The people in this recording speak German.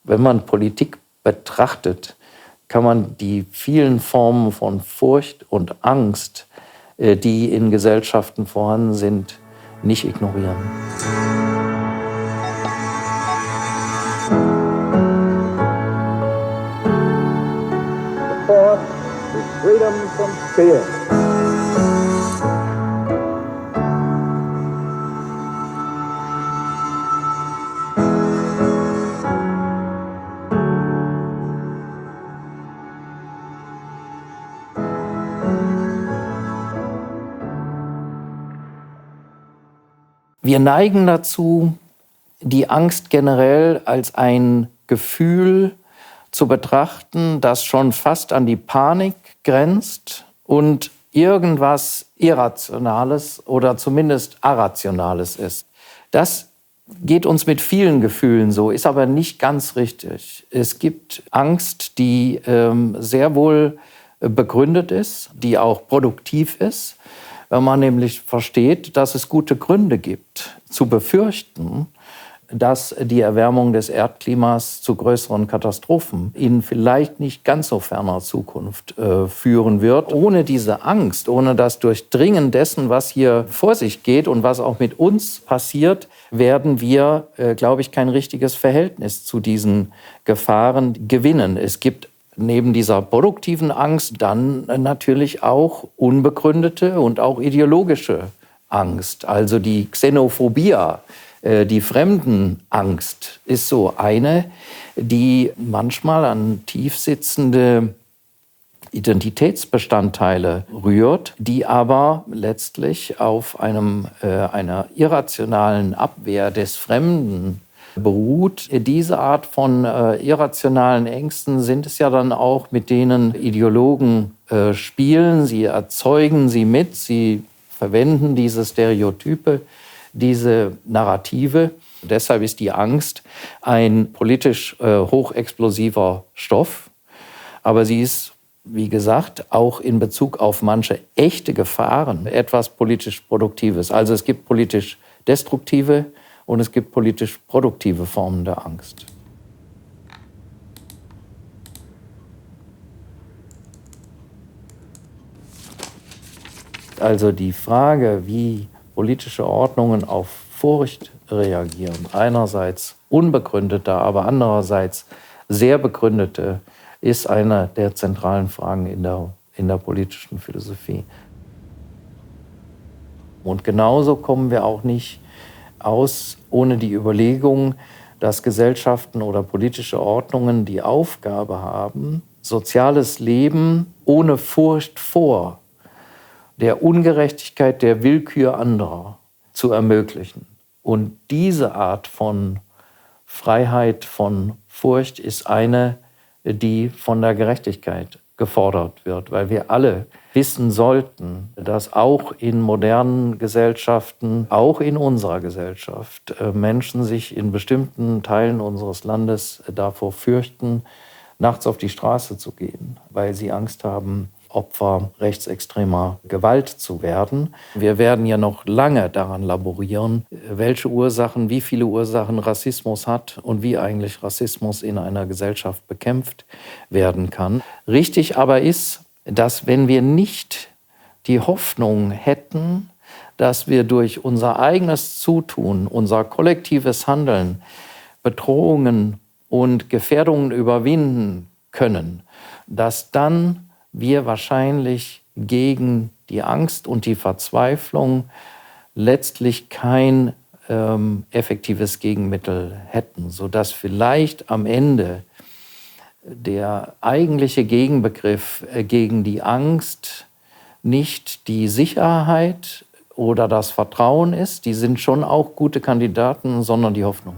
Wenn man Politik betrachtet, kann man die vielen Formen von Furcht und Angst, die in Gesellschaften vorhanden sind, nicht ignorieren. The fourth is freedom from fear. Wir neigen dazu, die Angst generell als ein Gefühl zu betrachten, das schon fast an die Panik grenzt und irgendwas Irrationales oder zumindest Irrationales ist. Das geht uns mit vielen Gefühlen so, ist aber nicht ganz richtig. Es gibt Angst, die sehr wohl begründet ist, die auch produktiv ist, wenn man nämlich versteht, dass es gute Gründe gibt, zu befürchten, dass die Erwärmung des Erdklimas zu größeren Katastrophen in vielleicht nicht ganz so ferner Zukunft führen wird. Ohne diese Angst, ohne das Durchdringen dessen, was hier vor sich geht und was auch mit uns passiert, werden wir, glaube ich, kein richtiges Verhältnis zu diesen Gefahren gewinnen. Es gibt neben dieser produktiven Angst dann natürlich auch unbegründete und auch ideologische Angst, also die Xenophobie. Die Fremdenangst ist so eine, die manchmal an tiefsitzende Identitätsbestandteile rührt, die aber letztlich auf einer irrationalen Abwehr des Fremden beruht. Diese Art von irrationalen Ängsten sind es ja dann auch, mit denen Ideologen spielen. Sie erzeugen sie mit, sie verwenden diese Stereotype, diese Narrative. Deshalb ist die Angst ein politisch hochexplosiver Stoff. Aber sie ist, wie gesagt, auch in Bezug auf manche echte Gefahren etwas politisch Produktives. Also es gibt politisch destruktive und es gibt politisch produktive Formen der Angst. Also die Frage, wie politische Ordnungen auf Furcht reagieren, einerseits unbegründete, aber andererseits sehr begründete, ist eine der zentralen Fragen in der politischen Philosophie. Und genauso kommen wir auch nicht aus ohne die Überlegung, dass Gesellschaften oder politische Ordnungen die Aufgabe haben, soziales Leben ohne Furcht vor der Ungerechtigkeit, der Willkür anderer zu ermöglichen. Und diese Art von Freiheit, von Furcht ist eine, die von der Gerechtigkeit gefordert wird, weil wir alle wissen sollten, dass auch in modernen Gesellschaften, auch in unserer Gesellschaft, Menschen sich in bestimmten Teilen unseres Landes davor fürchten, nachts auf die Straße zu gehen, weil sie Angst haben, Opfer rechtsextremer Gewalt zu werden. Wir werden ja noch lange daran laborieren, welche Ursachen, wie viele Ursachen Rassismus hat und wie eigentlich Rassismus in einer Gesellschaft bekämpft werden kann. Richtig aber ist, dass wenn wir nicht die Hoffnung hätten, dass wir durch unser eigenes Zutun, unser kollektives Handeln Bedrohungen und Gefährdungen überwinden können, dass dann wir wahrscheinlich gegen die Angst und die Verzweiflung letztlich kein effektives Gegenmittel hätten, sodass vielleicht am Ende der eigentliche Gegenbegriff gegen die Angst nicht die Sicherheit oder das Vertrauen ist, die sind schon auch gute Kandidaten, sondern die Hoffnung.